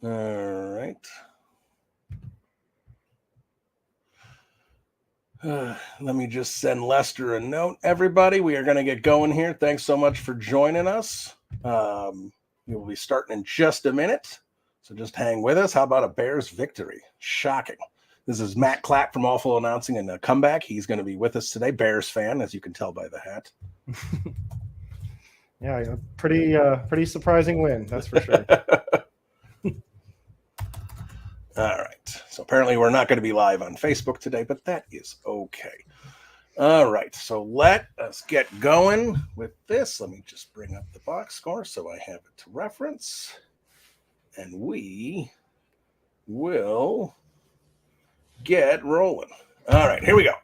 All right. Let me just send Lester a note. Everybody, we are going to get going here. Thanks so much for joining us. We will be starting in just a minute, so just hang with us. How about a Bears victory? Shocking. This is Matt Clapp from Awful Announcing and a Comeback. He's going to be with us today. Bears fan, as you can tell by the hat. Yeah, pretty surprising win, that's for sure. All right. So apparently we're not going to be live on Facebook today, but that is okay. All right. So let us get going with this. Let me just bring up the box score so I have it to reference. And we will get rolling. All right. Here we go.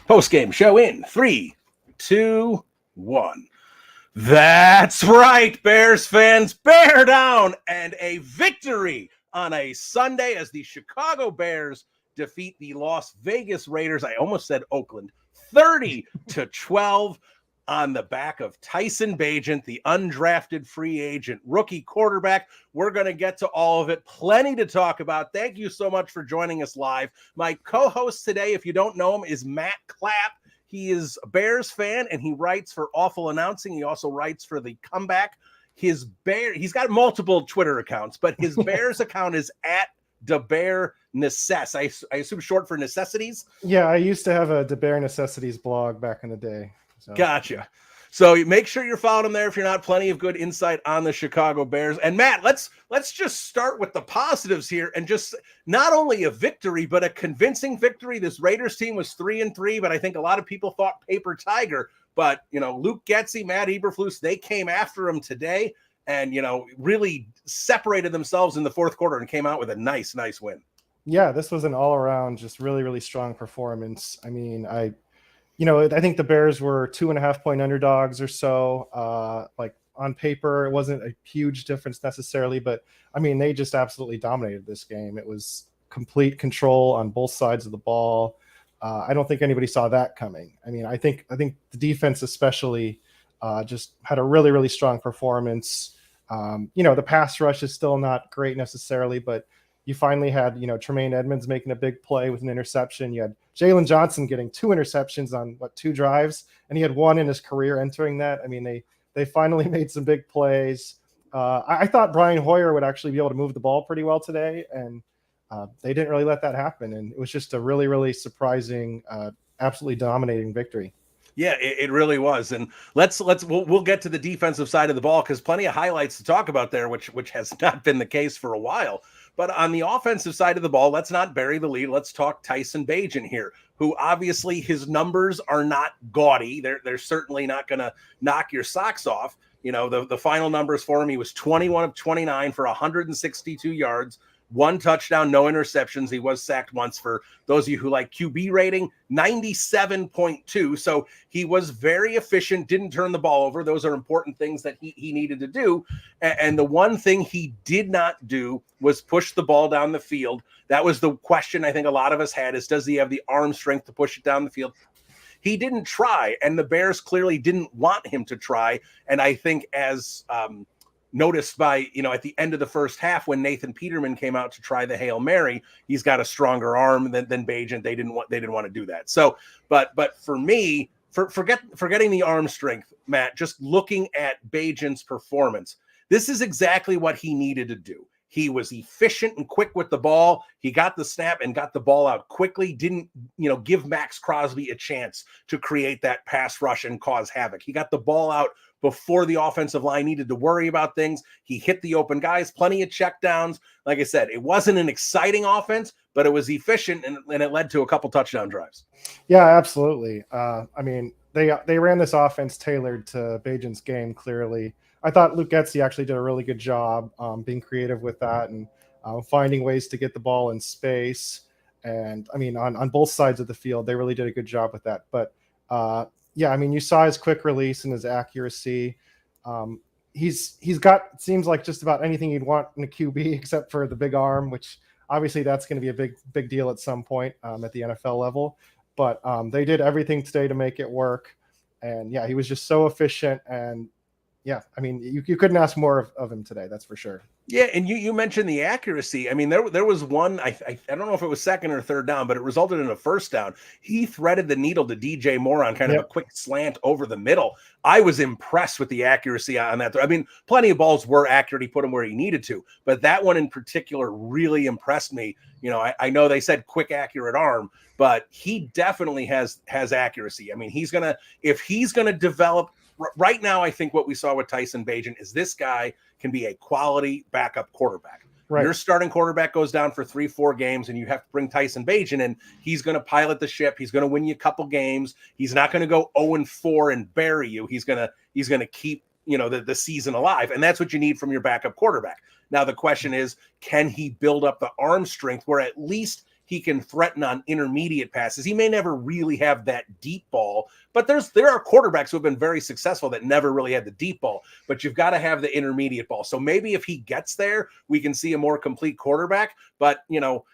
Postgame show in 3, 2, 1. That's right, Bears fans. Bear down and a victory on a Sunday as the Chicago Bears defeat the Las Vegas Raiders. I almost said Oakland, 30-12 on the back of Tyson Bagent, the undrafted free agent rookie quarterback. We're going to get to all of it. Plenty to talk about. Thank you so much for joining us live. My co-host today, if you don't know him, is Matt Clapp. He is a Bears fan, and he writes for Awful Announcing. He also writes for The Comeback. He's got multiple Twitter accounts, but his Bears account is at DeBear Necess. I assume short for necessities. Yeah, I used to have a DeBear Necessities blog back in the day. So. Gotcha. So make sure you're following him there if you're not. Plenty of good insight on the Chicago Bears. And Matt, let's just start with the positives here and just not only a victory, but a convincing victory. This Raiders team was 3-3, but I think a lot of people thought paper tiger. But, Luke Getsy, Matt Eberflus, they came after him today and, really separated themselves in the fourth quarter and came out with a nice win. Yeah, this was an all-around, just really, really strong performance. I mean, I think the Bears were 2.5-point underdogs or so. Like on paper, it wasn't a huge difference necessarily, but I mean, they just absolutely dominated this game. It was complete control on both sides of the ball. I don't think anybody saw that coming. I mean, I think the defense especially just had a really, really strong performance. The pass rush is still not great necessarily, but you finally had, Tremaine Edmonds making a big play with an interception. You had Jalen Johnson getting 2 interceptions on 2 drives, and he had 1 in his career entering that. I mean, they finally made some big plays. I thought Brian Hoyer would actually be able to move the ball pretty well today, and they didn't really let that happen. And it was just a really, really surprising, absolutely dominating victory. Yeah, it really was. And we'll get to the defensive side of the ball because plenty of highlights to talk about there, which has not been the case for a while. But on the offensive side of the ball, let's not bury the lead. Let's talk Tyson Bagent here, who obviously his numbers are not gaudy. They're certainly not going to knock your socks off. The final numbers for him, he was 21 of 29 for 162 yards, 1 touchdown, no interceptions. He was sacked once. For those of you who like QB rating, 97.2. So he was very efficient, didn't turn the ball over. Those are important things that he needed to do. And the one thing he did not do was push the ball down the field. That was the question I think a lot of us had is, does he have the arm strength to push it down the field? He didn't try, and the Bears clearly didn't want him to try. And I think as noticed by, at the end of the first half when Nathan Peterman came out to try the Hail Mary, he's got a stronger arm than Bagent. They didn't want to do that. So, but for me, forgetting the arm strength, Matt, just looking at Bagent's performance, this is exactly what he needed to do. He was efficient and quick with the ball. He got the snap and got the ball out quickly. Didn't, give Max Crosby a chance to create that pass rush and cause havoc. He got the ball out before the offensive line needed to worry about things. He hit the open guys, plenty of checkdowns. Like I said, it wasn't an exciting offense, but it was efficient and it led to a couple touchdown drives. Yeah, absolutely. I mean, they ran this offense tailored to Bagent's game, clearly. I thought Luke Getsy actually did a really good job being creative with that and finding ways to get the ball in space. And I mean, on both sides of the field, they really did a good job with that. But yeah, I mean, you saw his quick release and his accuracy. He's got, it seems like just about anything you'd want in a QB except for the big arm, which obviously that's going to be a big deal at some point at the NFL level. But they did everything today to make it work. And yeah, he was just so efficient. And yeah, I mean, you couldn't ask more of him today. That's for sure. Yeah, and you mentioned the accuracy. I mean, there was one, I don't know if it was second or third down, but it resulted in a first down. He threaded the needle to DJ Moore on kind of a quick slant over the middle. I was impressed with the accuracy on that. I mean, plenty of balls were accurate. He put them where he needed to, but that one in particular really impressed me. You know, I know they said quick, accurate arm, but he definitely has accuracy. I mean, if he's gonna develop right now, I think what we saw with Tyson Bagent is this guy can be a quality backup quarterback. Right. Your starting quarterback goes down for 3-4 games and you have to bring Tyson Bagent in. He's going to pilot the ship. He's going to win you a couple games. He's not going to go 0-4 and bury you. He's going to keep, you know, the season alive. And that's what you need from your backup quarterback. Now, the question is, can he build up the arm strength where at least he can threaten on intermediate passes? He may never really have that deep ball, but there are quarterbacks who have been very successful that never really had the deep ball, but you've got to have the intermediate ball. So maybe if he gets there, we can see a more complete quarterback. But, you know,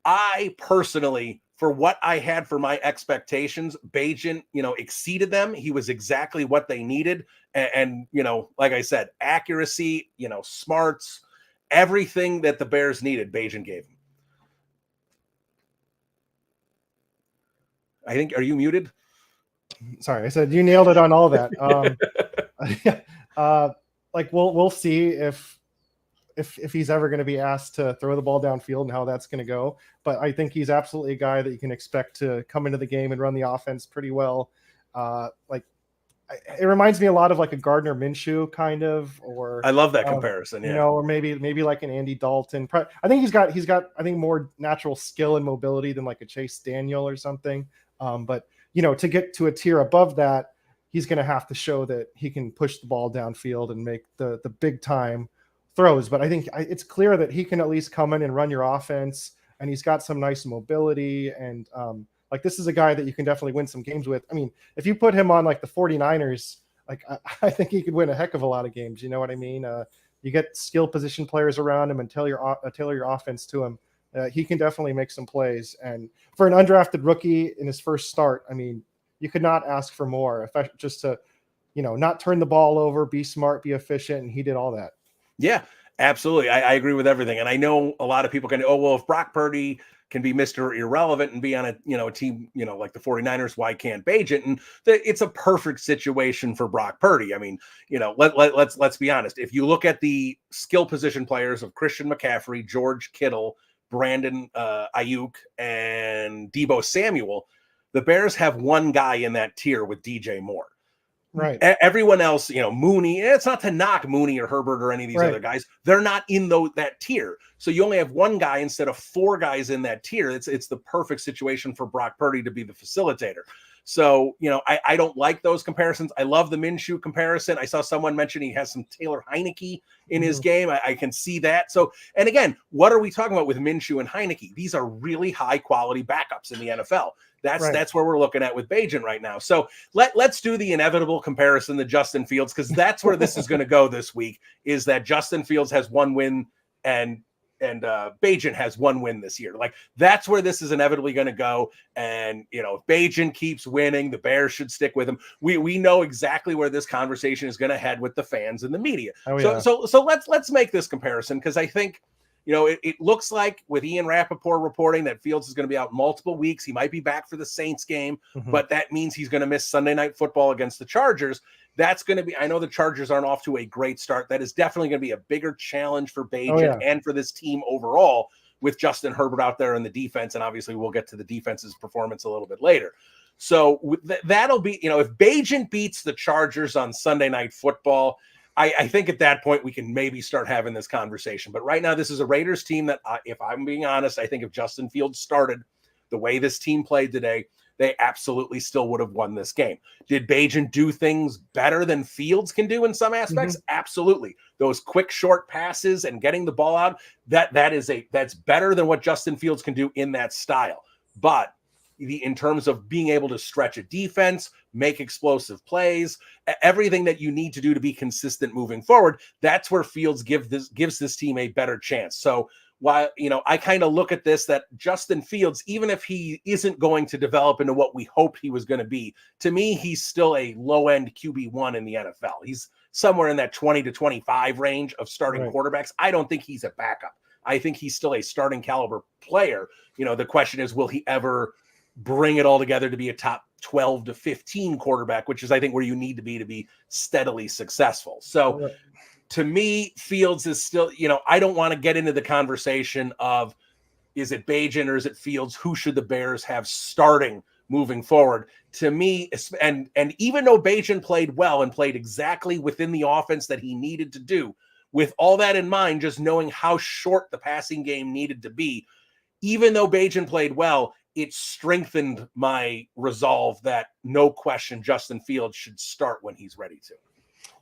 I personally, for what I had for my expectations, Bagent, you know, exceeded them. He was exactly what they needed. And, you know, like I said, accuracy, you know, smarts, everything that the Bears needed, Bagent gave him. I think, are you muted? Sorry, I said you nailed it on all that. Like we'll see if he's ever going to be asked to throw the ball downfield and how that's going to go. But I think he's absolutely a guy that you can expect to come into the game and run the offense pretty well. It reminds me a lot of like a Gardner Minshew kind of, or I love that comparison. Yeah. You know, or maybe like an Andy Dalton. I think he's got I think more natural skill and mobility than like a Chase Daniel or something. But you know, to get to a tier above that, he's going to have to show that he can push the ball downfield and make the big time throws. But I think it's clear that he can at least come in and run your offense, and he's got some nice mobility. And like, this is a guy that you can definitely win some games with. I mean, if you put him on like the 49ers, like I think he could win a heck of a lot of games. You know what I mean? You get skill position players around him and tailor your offense to him. He can definitely make some plays. And for an undrafted rookie in his first start, I mean, you could not ask for more. Just to, you know, not turn the ball over, be smart, be efficient, and he did all that. Yeah, absolutely. I agree with everything. And I know a lot of people can, if Brock Purdy can be Mr. Irrelevant and be on a team, you know, like the 49ers, why can't Bagent? And it's a perfect situation for Brock Purdy. I mean, you know, let's be honest. If you look at the skill position players of Christian McCaffrey, George Kittle, Brandon Ayuk, and Deebo Samuel, the Bears have one guy in that tier with DJ Moore. Right. Everyone else, you know, Mooney, it's not to knock Mooney or Herbert or any of these other guys. They're not in that tier. So you only have one guy instead of four guys in that tier. It's the perfect situation for Brock Purdy to be the facilitator. So, you know, I don't like those comparisons. I love the Minshew comparison. I saw someone mention he has some Taylor Heineke in his game. I can see that. So, and again, what are we talking about with Minshew and Heineke? These are really high quality backups in the NFL. That's where we're looking at with Bagent right now. So let's do the inevitable comparison to Justin Fields, because that's where this is going to go this week, is that Justin Fields has one win and Bagent has one win this year. Like, that's where this is inevitably going to go. And, you know, if Bagent keeps winning, the Bears should stick with him. We know exactly where this conversation is going to head with the fans and the media. So let's make this comparison, because I think, you know, it looks like with Ian Rappaport reporting that Fields is going to be out multiple weeks. He might be back for the Saints game, but that means he's going to miss Sunday Night Football against the Chargers. That's going to be, I know the Chargers aren't off to a great start. That is definitely going to be a bigger challenge for Bagent and for this team overall, with Justin Herbert out there in the defense. And obviously we'll get to the defense's performance a little bit later. So that'll be, you know, if Bagent beats the Chargers on Sunday Night Football, I think at that point we can maybe start having this conversation. But right now, this is a Raiders team that, if I'm being honest, I think if Justin Fields started the way this team played today, they absolutely still would have won this game. Did Bagent do things better than Fields can do in some aspects? Absolutely. Those quick, short passes and getting the ball out, that's better than what Justin Fields can do in that style. But in terms of being able to stretch a defense, make explosive plays, everything that you need to do to be consistent moving forward, that's where Fields gives this team a better chance. So while, you know, I kind of look at this, that Justin Fields, even if he isn't going to develop into what we hoped he was going to be, to me, he's still a low-end QB1 in the NFL. He's somewhere in that 20 to 25 range of starting Right. quarterbacks. I don't think he's a backup. I think he's still a starting caliber player. The question is, will he ever bring it all together to be a top 12 to 15 quarterback, which is, I think, where you need to be steadily successful. So Right. to me, Fields is still, I don't want to get into the conversation of, is it Bagent or is it Fields? Who should the Bears have starting moving forward? To me, and even though Bagent played well and played exactly within the offense that he needed to do, with all that in mind, just knowing how short the passing game needed to be, even though Bagent played well, it strengthened my resolve that no question Justin Fields should start when he's ready to.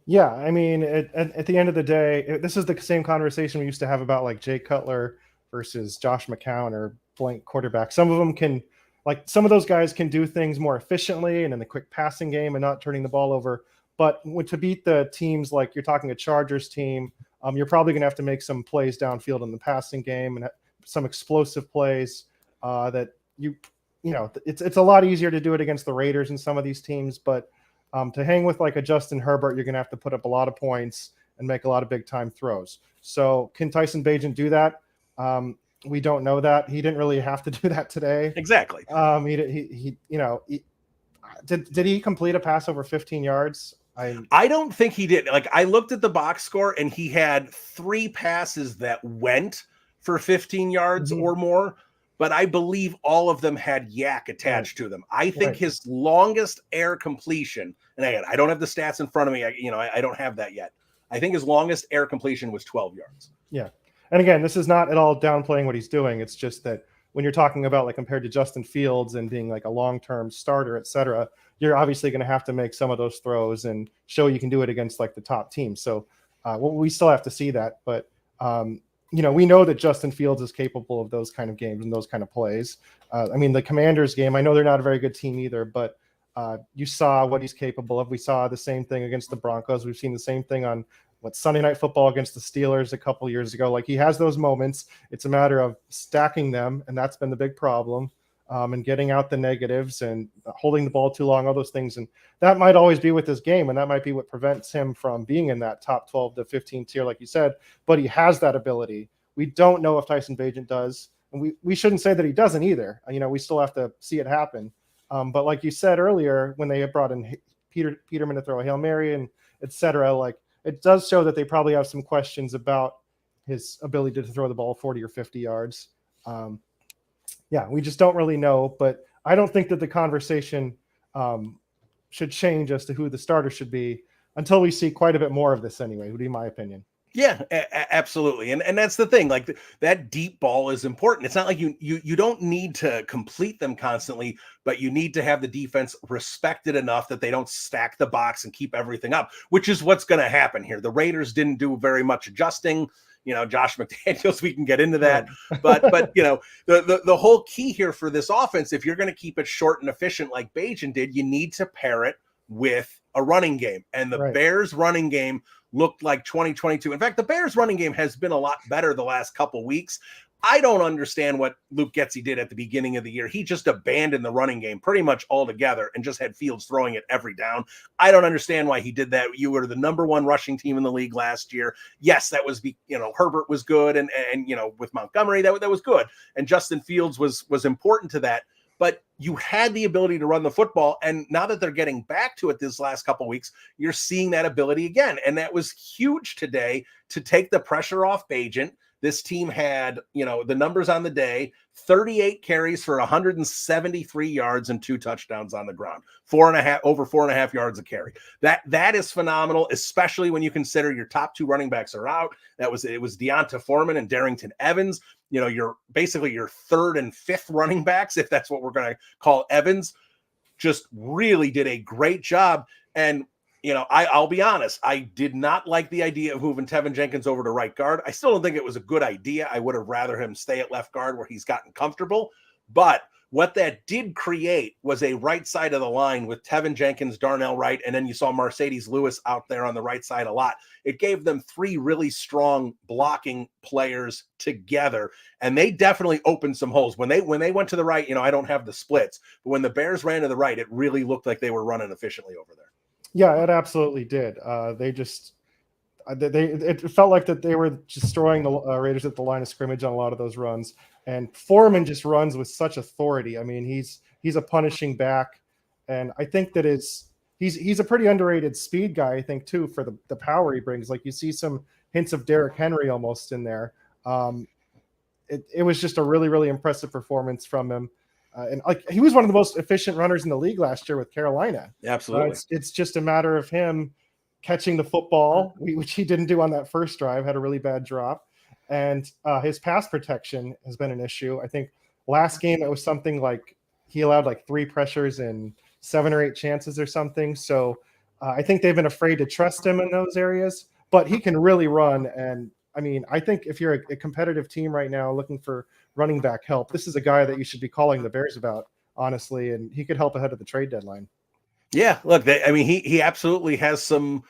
Yeah, I mean, at the end of the day, this is the same conversation we used to have about like Jay Cutler versus Josh McCown or blank quarterback. Some of them can, like some of those guys can do things more efficiently and in the quick passing game and not turning the ball over. But to beat the teams like you're talking a Chargers team, you're probably going to have to make some plays downfield in the passing game and some explosive plays that it's a lot easier to do it against the Raiders and some of these teams, but to hang with like a Justin Herbert, you're going to have to put up a lot of points and make a lot of big time throws. So can Tyson Bagent do that? We don't know that. He didn't really have to do that today. Exactly. Did he complete a pass over 15 yards? I don't think he did. Like, I looked at the box score and he had 3 passes that went for 15 yards or more, but I believe all of them had yak attached to them. I think his longest air completion, and again, I don't have the stats in front of me. I don't have that yet. I think his longest air completion was 12 yards. Yeah. And again, this is not at all downplaying what he's doing. It's just that when you're talking about like compared to Justin Fields and being like a long-term starter, et cetera, you're obviously going to have to make some of those throws and show you can do it against like the top team. So we still have to see that. But, we know that Justin Fields is capable of those kind of games and those kind of plays. The Commanders game, I know they're not a very good team either, but you saw what he's capable of. We saw the same thing against the Broncos. We've seen the same thing on Sunday Night Football against the Steelers a couple years ago. Like, he has those moments. It's a matter of stacking them, and that's been the big problem. And getting out the negatives and holding the ball too long, all those things. And that might always be with this game, and that might be what prevents him from being in that top 12 to 15 tier, like you said. But he has that ability. We don't know if Tyson Bagent does, and we shouldn't say that he doesn't either. We still have to see it happen. But like you said earlier, when they brought in Peterman to throw a Hail Mary and et cetera, like, it does show that they probably have some questions about his ability to throw the ball 40 or 50 yards. We just don't really know, but I don't think that the conversation should change as to who the starter should be until we see quite a bit more of this anyway, would be my opinion. Yeah, absolutely. And that's the thing, like that deep ball is important. It's not like you don't need to complete them constantly, but you need to have the defense respected enough that they don't stack the box and keep everything up, which is what's going to happen here. The Raiders didn't do very much adjusting. Josh McDaniels, we can get into that, but the whole key here for this offense, if you're going to keep it short and efficient like Bagent did, you need to pair it with a running game. And the Bears running game looked like 2022. In fact, the Bears running game has been a lot better the last couple weeks. I don't understand what Luke Getsy did at the beginning of the year. He just abandoned the running game pretty much altogether and just had Fields throwing it every down. I don't understand why he did that. You were the number 1 rushing team in the league last year. Yes, that was, Herbert was good. And with Montgomery, that was good. And Justin Fields was important to that. But you had the ability to run the football. And now that they're getting back to it this last couple of weeks, you're seeing that ability again. And that was huge today to take the pressure off Bagent. This team had, the numbers on the day, 38 carries for 173 yards and 2 touchdowns on the ground, over 4.5 yards a carry. That is phenomenal, especially when you consider your top 2 running backs are out. It was Deonta Foreman and Darrington Evans. You're basically your 3rd and 5th running backs, if that's what we're going to call Evans, just really did a great job. And I'll be honest, I did not like the idea of moving Tevin Jenkins over to right guard. I still don't think it was a good idea. I would have rather him stay at left guard where he's gotten comfortable. But what that did create was a right side of the line with Tevin Jenkins, Darnell Wright, and then you saw Mercedes Lewis out there on the right side a lot. It gave them 3 really strong blocking players together, and they definitely opened some holes. When they went to the right, I don't have the splits, but when the Bears ran to the right, it really looked like they were running efficiently over there. Yeah, it absolutely did. It felt like that they were just throwing the Raiders at the line of scrimmage on a lot of those runs. And Foreman just runs with such authority. I mean, he's a punishing back, and I think that he's a pretty underrated speed guy. I think too for the power he brings. Like you see some hints of Derrick Henry almost in there. Um, it was just a really really impressive performance from him. And like he was one of the most efficient runners in the league last year with Carolina. Absolutely. It's just a matter of him catching the football, which he didn't do on that first drive, had a really bad drop, and his pass protection has been an issue. I think last game it was something like he allowed like 3 pressures and 7 or 8 chances or something. So I think they've been afraid to trust him in those areas, but he can really run. And I mean, I think if you're a competitive team right now looking for running back help, this is a guy that you should be calling the Bears about, honestly, and he could help ahead of the trade deadline. Yeah, look, I mean, he absolutely has some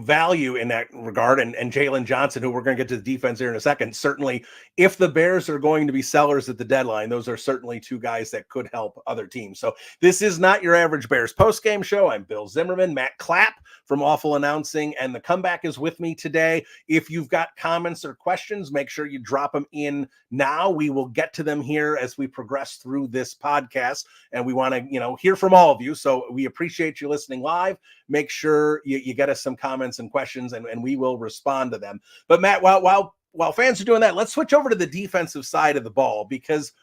value in that regard, and Jalen Johnson, who we're going to get to the defense here in a second. Certainly, if the Bears are going to be sellers at the deadline, those are certainly 2 guys that could help other teams. So this is not your average Bears postgame show. I'm Bill Zimmerman. Matt Clapp from Awful Announcing and the Comeback is with me today. If you've got comments or questions, make sure you drop them in now. We will get to them here as we progress through this podcast, and we want to hear from all of you. So we appreciate you listening live. Make sure you get us some comments and questions, and we will respond to them. But Matt, while fans are doing that, let's switch over to the defensive side of the ball, because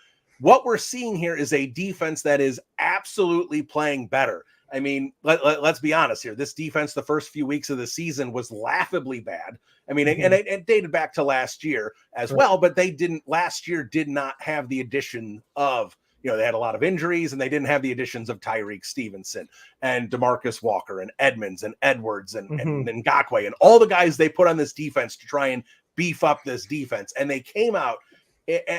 what we're seeing here is a defense that is absolutely playing better. I mean, let's be honest here. This defense, the first few weeks of the season, was laughably bad. I mean, and it dated back to last year as well, but last year did not have the addition of, they had a lot of injuries, and they didn't have the additions of Tyreek Stevenson and DeMarcus Walker and Edmonds and Edwards and Ngakoue and all the guys they put on this defense to try and beef up this defense. And they came out,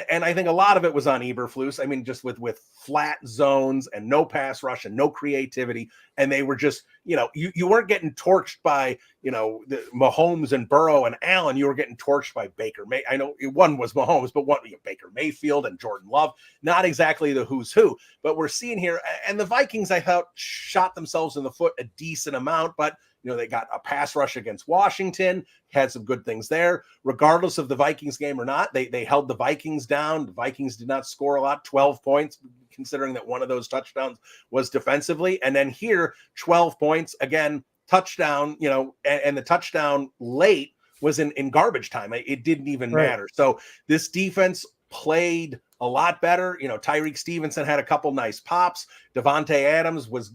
and I think a lot of it was on Eberflus. I mean, just with flat zones and no pass rush and no creativity. And they were just, you weren't getting torched by, the Mahomes and Burrow and Allen. You were getting torched by Baker. I know one was Mahomes, but Baker Mayfield and Jordan Love. Not exactly the who's who, but we're seeing here. And the Vikings, I thought, shot themselves in the foot a decent amount, but they got a pass rush against Washington, had some good things there. Regardless of the Vikings game or not, they held the Vikings down. The Vikings did not score a lot, 12 points, considering that one of those touchdowns was defensively. And then here, 12 points, again, touchdown, and the touchdown late was in garbage time. It didn't even matter. So this defense played a lot better. Tyreek Stevenson had a couple nice pops. Devontae Adams was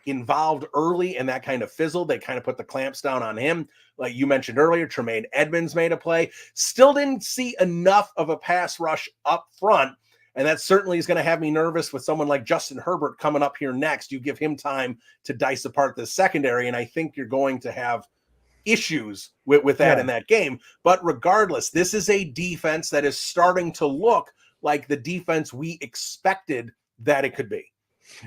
involved early, and that kind of fizzled. They kind of put the clamps down on him. Like you mentioned earlier, Tremaine Edmonds made a play. Still didn't see enough of a pass rush up front, and that certainly is going to have me nervous with someone like Justin Herbert coming up here next. You give him time to dice apart the secondary, and I think you're going to have issues with that in that game. But regardless, this is a defense that is starting to look like the defense we expected that it could be.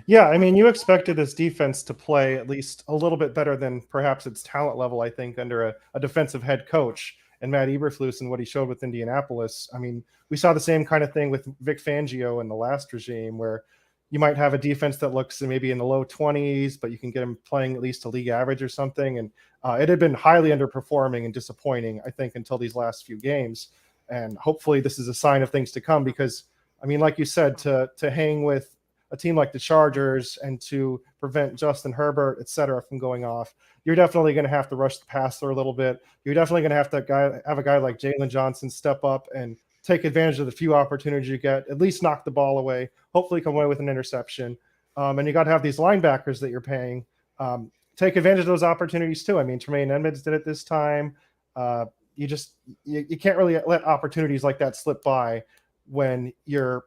Yeah, I mean, you expected this defense to play at least a little bit better than perhaps its talent level, I think, under a defensive head coach and Matt Eberflus and what he showed with Indianapolis. I mean, we saw the same kind of thing with Vic Fangio in the last regime, where you might have a defense that looks maybe in the low 20s, but you can get them playing at least a league average or something. And it had been highly underperforming and disappointing, I think, until these last few games. And hopefully this is a sign of things to come, because, I mean, like you said, to hang with a team like the Chargers and to prevent Justin Herbert, et cetera, from going off, you're definitely going to have to rush the passer a little bit. You're definitely going to have a guy like Jalen Johnson step up and take advantage of the few opportunities you get, at least knock the ball away, hopefully come away with an interception. And you got to have these linebackers that you're paying take advantage of those opportunities too. I mean, Tremaine Edmonds did it this time. You can't really let opportunities like that slip by when you're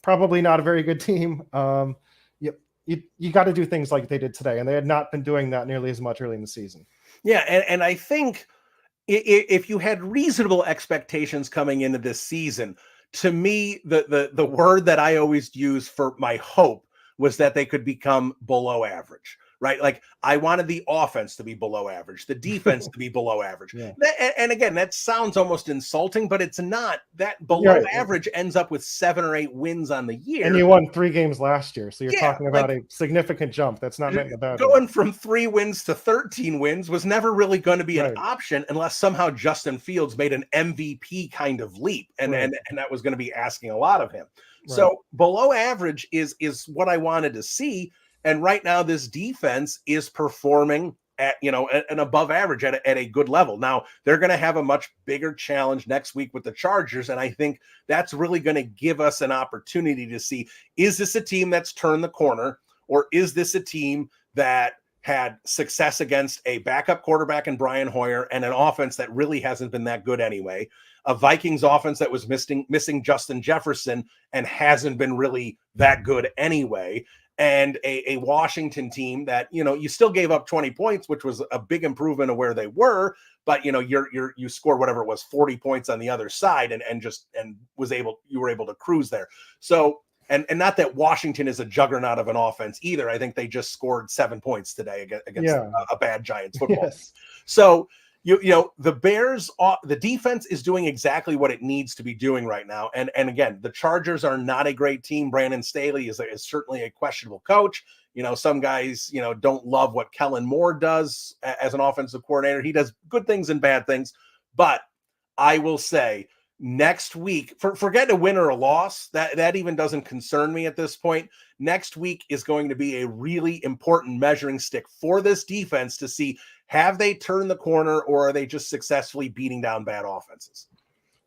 probably not a very good team. You got to do things like they did today, and they had not been doing that nearly as much early in the season. Yeah, and I think if you had reasonable expectations coming into this season, to me, the word that I always use for my hope was that they could become below average, right? Like I wanted the offense to be below average, the defense to be below average. Yeah. And again, that sounds almost insulting, but it's not. That below Right. average ends up with 7 or 8 wins on the year. And you won 3 games last year, so you're Yeah, talking about a significant jump. That's not meant in a bad way. Going from 3 wins to 13 wins was never really going to be an Right. option unless somehow Justin Fields made an MVP kind of leap, and Right. and that was going to be asking a lot of him. Right. So below average is what I wanted to see, and right now this defense is performing at an above average at a good level. Now they're going to have a much bigger challenge next week with the Chargers, and I think that's really going to give us an opportunity to see, is this a team that's turned the corner, or is this a team that had success against a backup quarterback in Brian Hoyer and an offense that really hasn't been that good anyway, a Vikings offense that was missing Justin Jefferson and hasn't been really that good anyway, and a Washington team that, you still gave up 20 points, which was a big improvement of where they were, but you scored whatever it was, 40 points on the other side, and you were able to cruise there. So, and not that Washington is a juggernaut of an offense either. I think they just scored 7 points today against a bad Giants football team. So the Bears, the defense is doing exactly what it needs to be doing right now. And again, the Chargers are not a great team. Brandon Staley is certainly a questionable coach. Some guys, don't love what Kellen Moore does as an offensive coordinator. He does good things and bad things. But I will say, next week, forget a win or a loss, that even doesn't concern me at this point. Next week is going to be a really important measuring stick for this defense to see, have they turned the corner, or are they just successfully beating down bad offenses?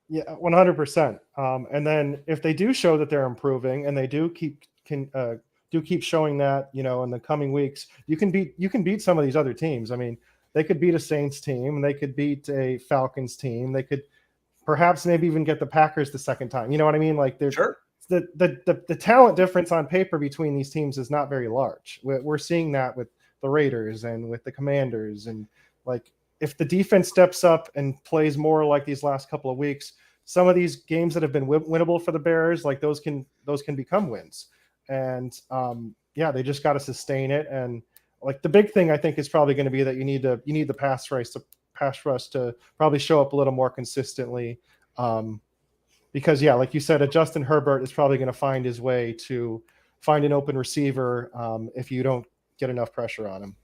Yeah, 100%. And then if they do show that they're improving, and they do keep showing that, in the coming weeks, you can beat some of these other teams. I mean, they could beat a Saints team, they could beat a Falcons team, they could perhaps maybe even get the Packers the second time. You know what I mean? Like, Sure. The talent difference on paper between these teams is not very large. We're seeing that with the Raiders and with the Commanders. And like, if the defense steps up and plays more like these last couple of weeks, some of these games that have been winnable for the Bears, like those can become wins. And they just got to sustain it. And like, the big thing I think is probably going to be that you need the pass rush to probably show up a little more consistently. Because like you said, Justin Herbert is probably going to find his way to find an open receiver if you don't get enough pressure on him.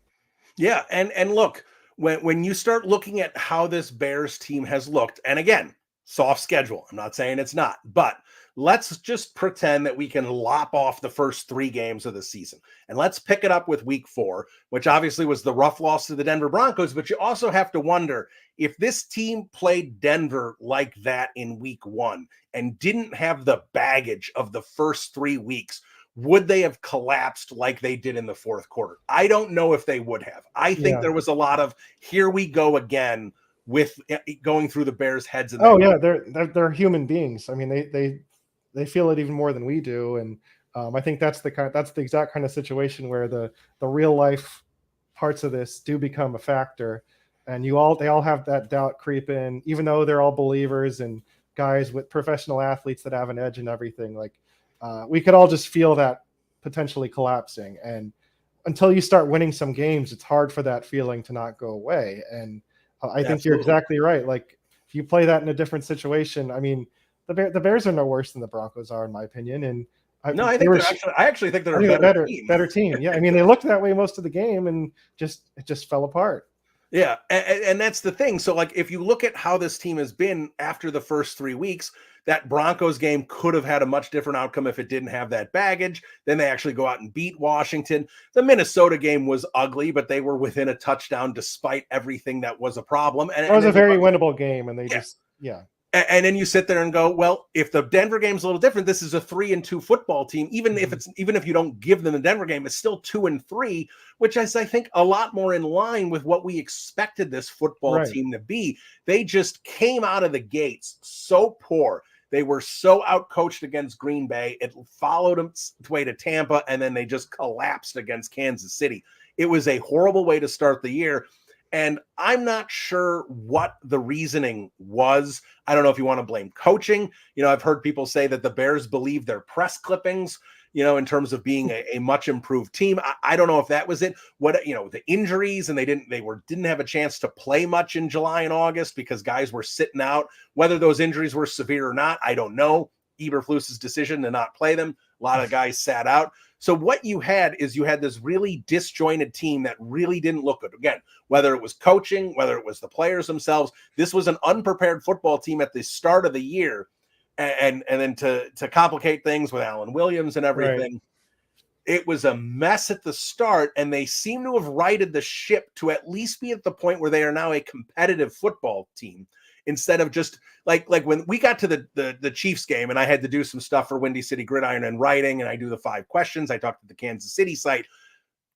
Yeah, and look, when you start looking at how this Bears team has looked, and again, soft schedule, I'm not saying it's not, but let's just pretend that we can lop off the first 3 games of the season, and let's pick it up with week 4, which obviously was the rough loss to the Denver Broncos. But you also have to wonder, if this team played Denver like that in week 1 and didn't have the baggage of the first 3 weeks, would they have collapsed like they did in the fourth quarter? I don't know if they would have. I think there was a lot of, here we go again, with going through the Bears' heads. They're human beings. I mean, they feel it even more than we do. And I think that's the exact kind of situation where the real life parts of this do become a factor. And they all have that doubt creep in, even though they're all believers and guys with professional athletes that have an edge and everything. Like, we could all just feel that potentially collapsing. And until you start winning some games, it's hard for that feeling to not go away. And I think you're exactly right. Like, if you play that in a different situation, I mean, the Bears are no worse than the Broncos are, in my opinion. And I actually think they're a better team. Yeah, I mean, they looked that way most of the game, and it just fell apart. Yeah, and that's the thing. So, like, if you look at how this team has been after the first 3 weeks, that Broncos game could have had a much different outcome if it didn't have that baggage. Then they actually go out and beat Washington. The Minnesota game was ugly, but they were within a touchdown despite everything that was a problem. And it was a very winnable game, and they And then you sit there and go, well, if the Denver game's a little different, this is a 3-2 football team. Even if you don't give them the Denver game, it's still 2-3, which is, I think, a lot more in line with what we expected this football team to be. They just came out of the gates so poor. They were so outcoached against Green Bay. It followed them its way to Tampa, and then they just collapsed against Kansas City. It was a horrible way to start the year. And I'm not sure what the reasoning was. I don't know if you want to blame coaching. I've heard people say that the Bears believe their press clippings. in terms of being a much improved team. I don't know if that was it. What, the injuries, and they didn't have a chance to play much in July and August because guys were sitting out. Whether those injuries were severe or not, I don't know. Eberflus's decision to not play them. A lot of guys sat out. So what you had this really disjointed team that really didn't look good. Again, whether it was coaching, whether it was the players themselves, this was an unprepared football team at the start of the year. And then to complicate things with Alan Williams and everything, right. It was a mess at the start, and they seem to have righted the ship to at least be at the point where they are now a competitive football team, instead of just like when we got to the Chiefs game and I had to do some stuff for Windy City Gridiron and writing, and I do the 5 questions. I talked to the Kansas City site.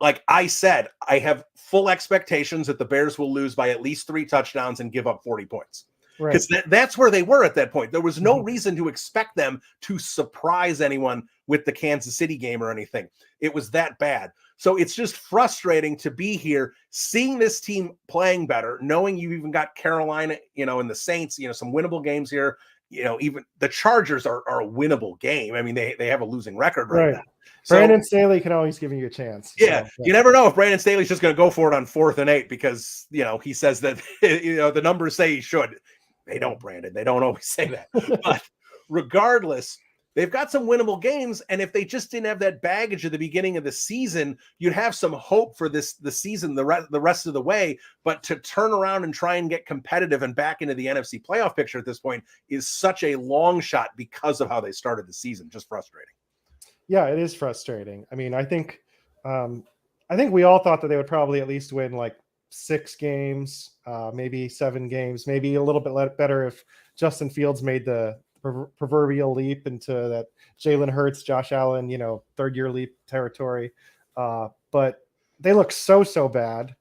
Like I said, I have full expectations that the Bears will lose by at least 3 touchdowns and give up 40 points. Because that's where they were at that point. There was no reason to expect them to surprise anyone with the Kansas City game or anything. It was that bad. So it's just frustrating to be here, seeing this team playing better, knowing you've even got Carolina, and the Saints, some winnable games here. Even the Chargers are a winnable game. I mean, they have a losing record right now. So, Brandon Staley can always give you a chance. Yeah, you never know if Brandon Staley's just going to go for it on 4th and 8 because, he says that, the numbers say he should. They don't, Brandon. They don't always say that. But regardless, they've got some winnable games, and if they just didn't have that baggage at the beginning of the season, you'd have some hope for the season the rest of the way. But to turn around and try and get competitive and back into the NFC playoff picture at this point is such a long shot because of how they started the season. Just frustrating. Yeah, it is frustrating. I mean, I think we all thought that they would probably at least win like 6 games, maybe 7 games, maybe a little bit better if Justin Fields made the proverbial leap into that Jalen Hurts, Josh Allen, 3rd-year leap territory. But they look so bad.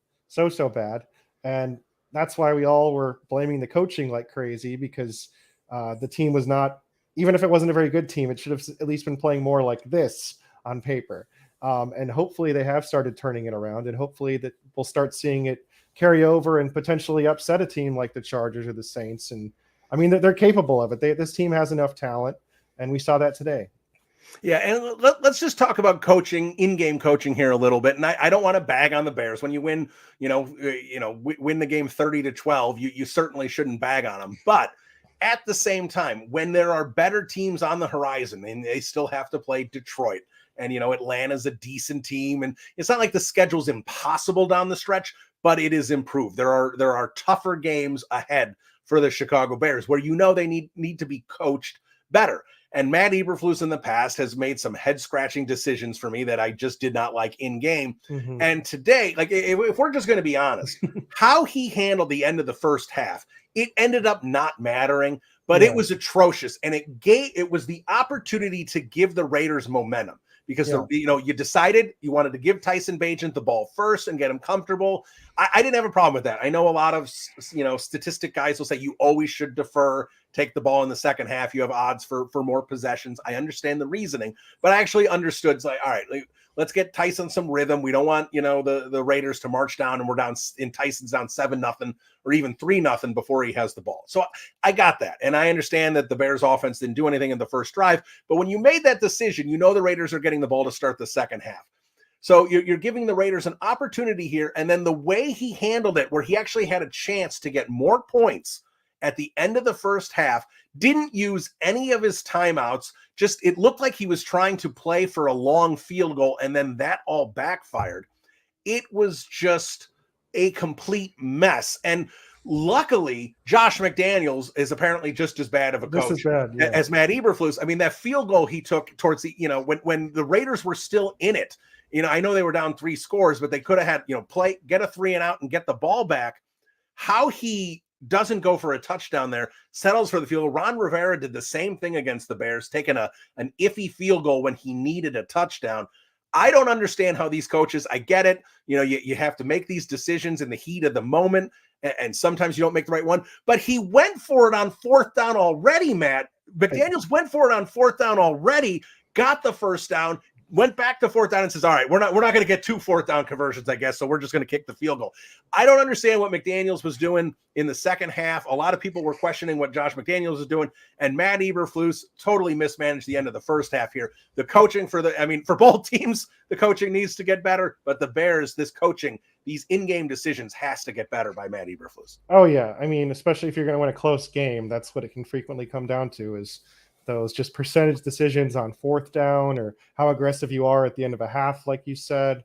And that's why we all were blaming the coaching like crazy, because the team was not, even if it wasn't a very good team, it should have at least been playing more like this on paper. And hopefully they have started turning it around, and hopefully that we'll start seeing it carry over and potentially upset a team like the Chargers or the Saints. And I mean, they're capable of it. This team has enough talent, and we saw that today. Yeah, and let's just talk about coaching, in-game coaching here a little bit. And I don't want to bag on the Bears. When you win, win the game 30-12, you certainly shouldn't bag on them. But at the same time, when there are better teams on the horizon, and they still have to play Detroit, and Atlanta's a decent team, and it's not like the schedule's impossible down the stretch, but it is improved. There are tougher games ahead for the Chicago Bears where they need to be coached better. And Matt Eberflus in the past has made some head-scratching decisions for me that I just did not like in game. Mm-hmm. And today, like if we're just going to be honest, how he handled the end of the first half, it ended up not mattering, but it was atrocious. And it was the opportunity to give the Raiders momentum. Because you decided you wanted to give Tyson Bagent the ball first and get him comfortable. I didn't have a problem with that. I know a lot of statistic guys will say you always should defer, take the ball in the second half. You have odds for more possessions. I understand the reasoning, but I actually understood. It's like, all right, let's get Tyson some rhythm. We don't want the Raiders to march down and we're down, and Tyson's down 7-0 or even 3-0 before he has the ball. So I got that, and I understand that the Bears offense didn't do anything in the first drive. But when you made that decision, the Raiders are getting the ball to start the second half. So you're giving the Raiders an opportunity here, and then the way he handled it, where he actually had a chance to get more points at the end of the first half, didn't use any of his timeouts. Just, it looked like he was trying to play for a long field goal, and then that all backfired. It was just a complete mess. And luckily, Josh McDaniels is apparently just as bad of a coach as Matt Eberflus. I mean, that field goal he took towards the, when the Raiders were still in it, I know they were down 3 scores, but they could have had, get a 3 and out and get the ball back. How he doesn't go for a touchdown there, settles for the field goal. Ron Rivera did the same thing against the Bears, taking an iffy field goal when he needed a touchdown. I don't understand how these coaches, I get it. You have to make these decisions in the heat of the moment, and sometimes you don't make the right one. But he went for it on 4th down already, Matt. McDaniels went for it on 4th down already, got the first down, went back to fourth down and says, all right, we're not going to get 2 fourth down conversions, I guess. So we're just going to kick the field goal. I don't understand what McDaniels was doing in the second half. A lot of people were questioning what Josh McDaniels was doing, and Matt Eberflus totally mismanaged the end of the first half here. The coaching for both teams, the coaching needs to get better, but the Bears, this coaching, these in-game decisions has to get better by Matt Eberflus. Oh yeah. I mean, especially if you're going to win a close game, that's what it can frequently come down to, is those just percentage decisions on fourth down, or how aggressive you are at the end of a half, like you said.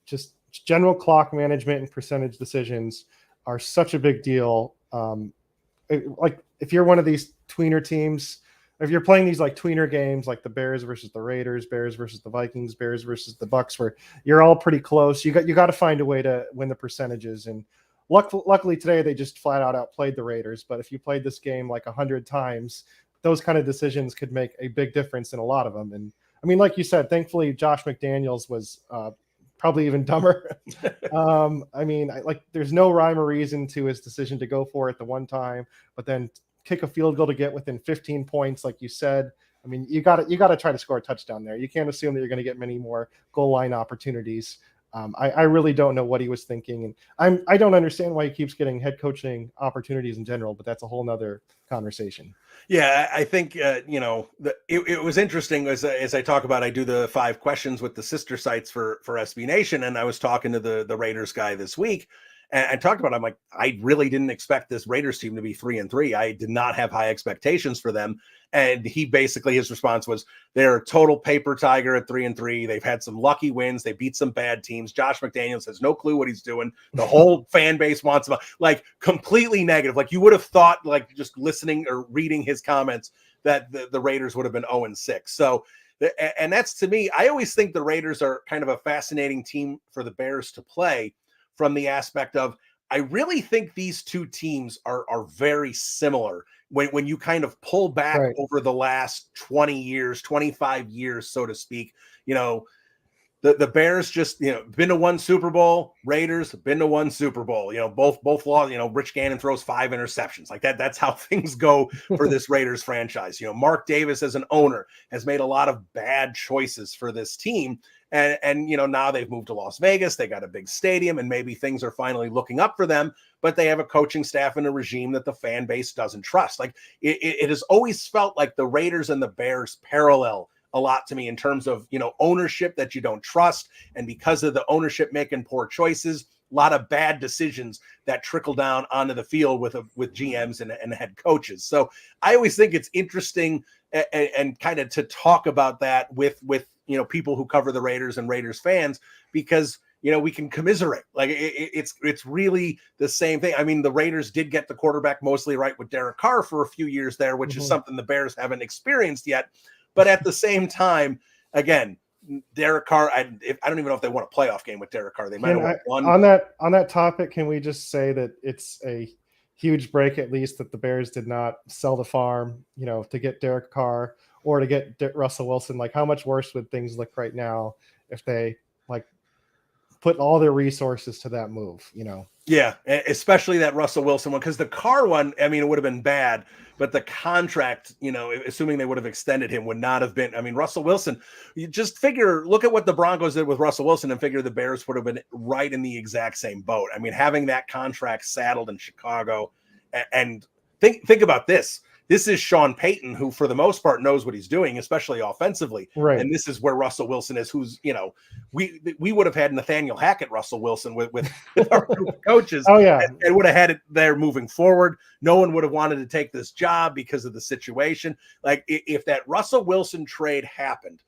Just general clock management and percentage decisions are such a big deal. Like if you're one of these tweener teams, if you're playing these like tweener games, like the Bears versus the Raiders, Bears versus the Vikings, Bears versus the Bucks, where you're all pretty close, you got to find a way to win the percentages. And luckily today they just flat out outplayed the Raiders. But if you played this game like 100 times, those kind of decisions could make a big difference in a lot of them. And I mean, like you said, thankfully Josh McDaniels was probably even dumber. I mean, there's no rhyme or reason to his decision to go for it the one time, but then kick a field goal to get within 15 points, like you said. I mean, you got to try to score a touchdown there. You can't assume that you're going to get many more goal line opportunities. I really don't know what he was thinking, and I don't understand why he keeps getting head coaching opportunities in general, but that's a whole nother conversation. Yeah, I think it was interesting as I talk about. I do the 5 questions with the sister sites for SB Nation, and I was talking to the Raiders guy this week, and talked about. I'm like, I really didn't expect this Raiders team to be 3-3. I did not have high expectations for them, and his response was, they're a total paper tiger at 3-3. They've had some lucky wins. They beat some bad teams. Josh McDaniels has no clue what he's doing. The whole fan base wants him, like completely negative. Like you would have thought, like just listening or reading his comments, that the Raiders would have been 0-6. So, and that's, to me, I always think the Raiders are kind of a fascinating team for the Bears to play, from the aspect of, I really think these two teams are very similar when you kind of pull back Right. over the last 20 years, 25 years, so to speak. The Bears just, been to 1 Super Bowl. Raiders been to 1 Super Bowl. Both lost. Rich Gannon throws 5 interceptions. Like that. That's how things go for this Raiders franchise. Mark Davis as an owner has made a lot of bad choices for this team. And now they've moved to Las Vegas. They got a big stadium, and maybe things are finally looking up for them. But they have a coaching staff and a regime that the fan base doesn't trust. Like it has always felt like the Raiders and the Bears parallel a lot to me, in terms of ownership that you don't trust, and because of the ownership making poor choices, a lot of bad decisions that trickle down onto the field with GMs and head coaches. So I always think it's interesting and kind of to talk about that with people who cover the Raiders and Raiders fans, because we can commiserate. Like it's really the same thing. I mean, the Raiders did get the quarterback mostly right with Derek Carr for a few years there, which is something the Bears haven't experienced yet. But at the same time, again, Derek Carr, I don't even know if they won a playoff game with Derek Carr. They might have won one. On that topic, can we just say that it's a huge break, at least, that the Bears did not sell the farm, to get Derek Carr or to get Russell Wilson? Like, how much worse would things look right now if they put all their resources to that move? Yeah, especially that Russell Wilson one, because the Carr one, I mean, it would have been bad, but the contract, assuming they would have extended him, would not have been. I mean, Russell Wilson, you just look at what the Broncos did with Russell Wilson and figure the Bears would have been right in the exact same boat. I mean, having that contract saddled in Chicago, and think about this. This is Sean Payton, who for the most part knows what he's doing, especially offensively. Right. And this is where Russell Wilson is, who's, we would have had Nathaniel Hackett Russell Wilson with our group of coaches. Oh, yeah. And would have had it there moving forward. No one would have wanted to take this job because of the situation. Like, if that Russell Wilson trade happened,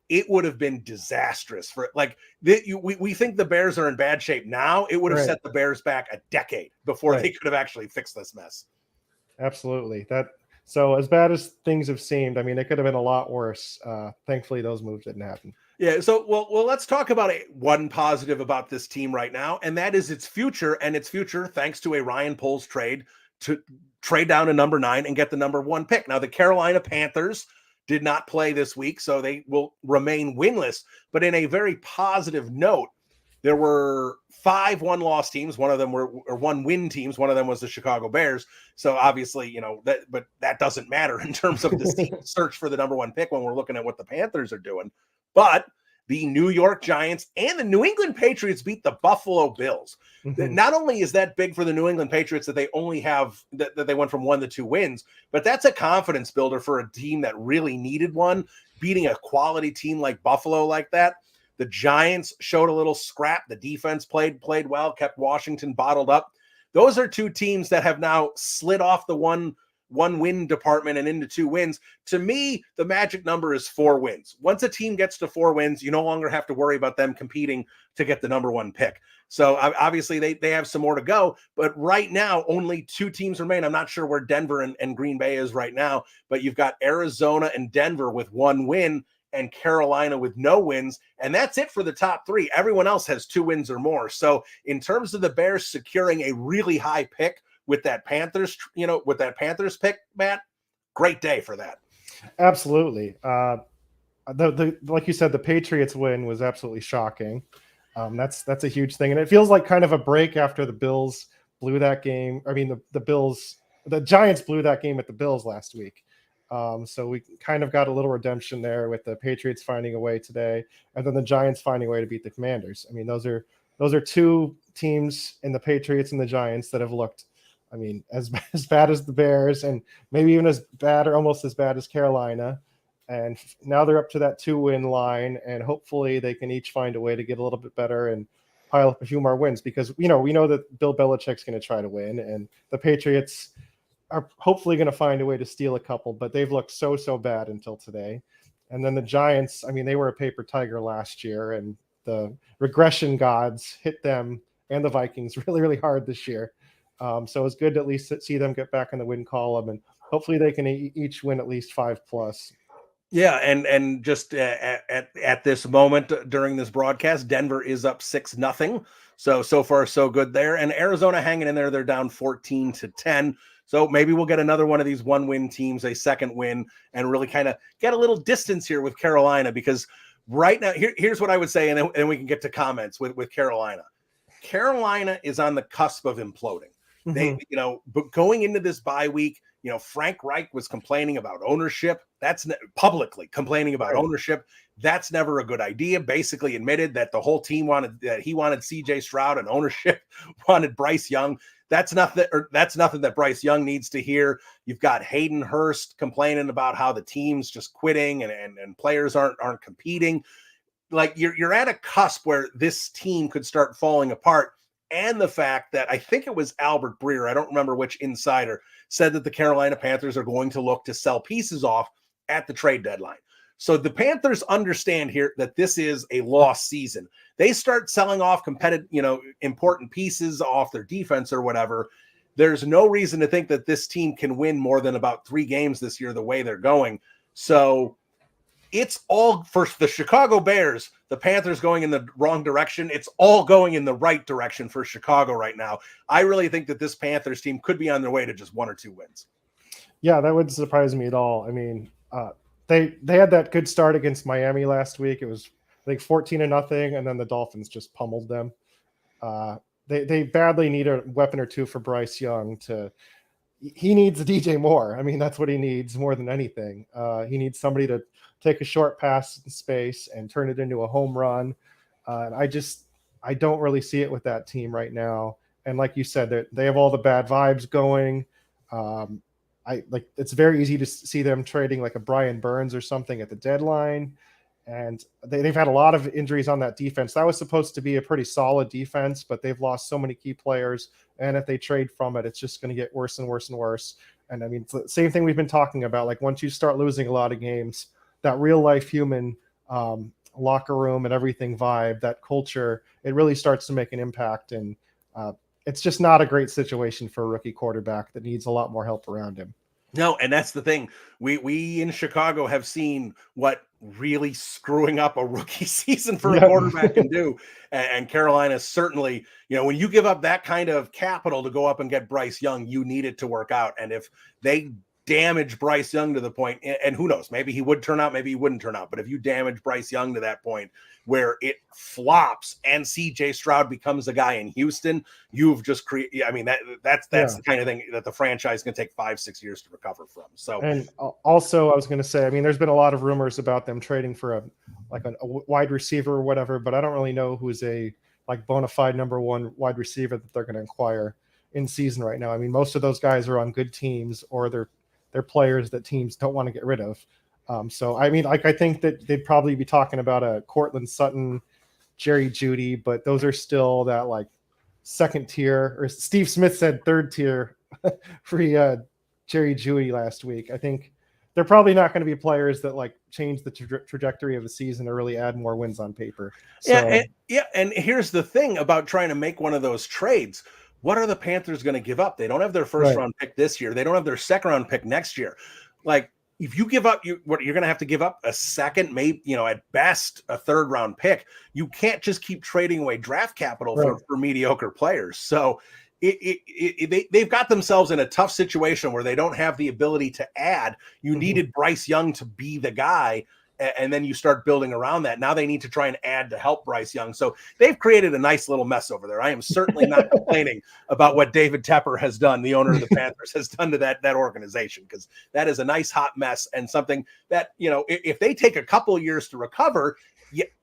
it would have been disastrous we think the Bears are in bad shape now. It would have set the Bears back a decade before they could have actually fixed this mess. Absolutely. So as bad as things have seemed, I mean, it could have been a lot worse. Thankfully, those moves didn't happen. Yeah. So, well, let's talk about one positive about this team right now, and that is its future. And its future, thanks to a Ryan Poles trade to trade down to number 9 and get the number 1 pick. Now, the Carolina Panthers did not play this week, so they will remain winless. But in a very positive note, there were 5 one-loss teams. One of them were 1-win teams. One of them was the Chicago Bears. So obviously, but that doesn't matter in terms of this search for the number 1 pick when we're looking at what the Panthers are doing. But the New York Giants and the New England Patriots beat the Buffalo Bills. Mhm. Not only is that big for the New England Patriots that they only have that they went from 1 to 2 wins, but that's a confidence builder for a team that really needed one, beating a quality team like Buffalo like that. The Giants showed a little scrap. The defense played well, kept Washington bottled up. Those are two teams that have now slid off the one win department and into 2 wins. To me, the magic number is 4 wins. Once a team gets to 4 wins, you no longer have to worry about them competing to get the number 1 pick. So obviously they have some more to go, but right now only 2 teams remain. I'm not sure where Denver and Green Bay is right now, but you've got Arizona and Denver with 1 win and Carolina with no wins. And that's it for the top 3. Everyone else has 2 wins or more. So in terms of the Bears securing a really high pick with that Panthers pick, Matt, great day for that. Absolutely. Like you said, the Patriots win was absolutely shocking. That's a huge thing. And it feels like kind of a break after the Bills blew that game. I mean, the Giants blew that game at the Bills last week. So we kind of got a little redemption there with the Patriots finding a way today, and then the Giants finding a way to beat the Commanders. I mean, those are 2 teams in the Patriots and the Giants that have looked, I mean, as bad as the Bears, and maybe even as bad or almost as bad as Carolina. And now they're up to that 2-win line, and hopefully they can each find a way to get a little bit better and pile up a few more wins, because we know that Bill Belichick's going to try to win, and the Patriots are hopefully going to find a way to steal a couple, but they've looked so bad until today. And then the Giants, I mean, they were a paper tiger last year, and the regression gods hit them and the Vikings really hard this year. So it's good to at least see them get back in the win column, and hopefully they can each win at least 5+. Yeah, and just at this moment during this broadcast, Denver is up 6-0. So far so good there, and Arizona hanging in there. They're down 14-10. So maybe we'll get another one of these 1-win teams, a second win, and really kind of get a little distance here with Carolina, because right now here's what I would say, and then we can get to comments with Carolina. Carolina is on the cusp of imploding. They, but going into this bye week, Frank Reich was complaining about ownership. That's publicly complaining about ownership. That's never a good idea. Basically admitted that the whole team wanted CJ Stroud, and ownership wanted Bryce Young. That's nothing that Bryce Young needs to hear. You've got Hayden Hurst complaining about how the team's just quitting and players aren't competing. Like you're at a cusp where this team could start falling apart. And the fact that I think it was Albert Breer, I don't remember which insider, said that the Carolina Panthers are going to look to sell pieces off at the trade deadline. So the Panthers understand here that this is a lost season. They start selling off competitive, important pieces off their defense or whatever. There's no reason to think that this team can win more than about 3 games this year the way they're going. So it's all for the Chicago Bears. The Panthers going in the wrong direction. It's all going in the right direction for Chicago right now. I really think that this Panthers team could be on their way to just 1 or 2 wins. Yeah, that wouldn't surprise me at all. I mean, they had that good start against Miami last week. It was, I think, 14-0, and then the Dolphins just pummeled them. They badly need a weapon or 2 for Bryce Young. He needs a DJ Moore. I mean, that's what he needs more than anything. He needs somebody to take a short pass in space and turn it into a home run. And I don't really see it with that team right now. And like you said, they have all the bad vibes going. It's very easy to see them trading like a Brian Burns or something at the deadline. And they've had a lot of injuries on that defense. That was supposed to be a pretty solid defense, but they've lost so many key players. And if they trade from it, it's just going to get worse and worse and worse. And I mean, it's the same thing we've been talking about. Like once you start losing a lot of games, that real life human locker room and everything vibe, that culture, it really starts to make an impact. And it's just not a great situation for a rookie quarterback that needs a lot more help around him. No, and that's the thing. We in Chicago have seen what really screwing up a rookie season for a quarterback can do. And Carolina certainly, when you give up that kind of capital to go up and get Bryce Young, you need it to work out. And if they damage Bryce Young to the point, and who knows, maybe he would turn out, maybe he wouldn't turn out. But if you damage Bryce Young to that point where it flops and CJ Stroud becomes a guy in Houston, you've just created, I mean, that's the kind of thing that the franchise can take 5-6 years to recover from. So, and also I was going to say, I mean, there's been a lot of rumors about them trading for like a wide receiver or whatever, but I don't really know who's a like bona fide number one wide receiver that they're going to acquire in season right now. I mean, most of those guys are on good teams, or they're players that teams don't want to get rid of. So I mean, like I think that they'd probably be talking about a Cortland Sutton, Jerry Jeudy, but those are still that like second tier, or Steve Smith said third tier free Jerry Jeudy last week. I think they're probably not going to be players that like change the trajectory of the season or really add more wins on paper. So And here's the thing about trying to make one of those trades. What are the Panthers going to give up? They don't have their first round pick this year. They don't have their second round pick next year. Like, if you give up, you're going to have to give up a second, maybe, at best a third round pick. You can't just keep trading away draft capital for mediocre players. So they've got themselves in a tough situation where they don't have the ability to add. You needed Bryce Young to be the guy, and then you start building around that. Now they need to try and add to help Bryce Young. So they've created a nice little mess over there. I am certainly not complaining about what David Tepper has done, the owner of the Panthers, has done to that organization, because that is a nice hot mess, and something that, if they take a couple of years to recover,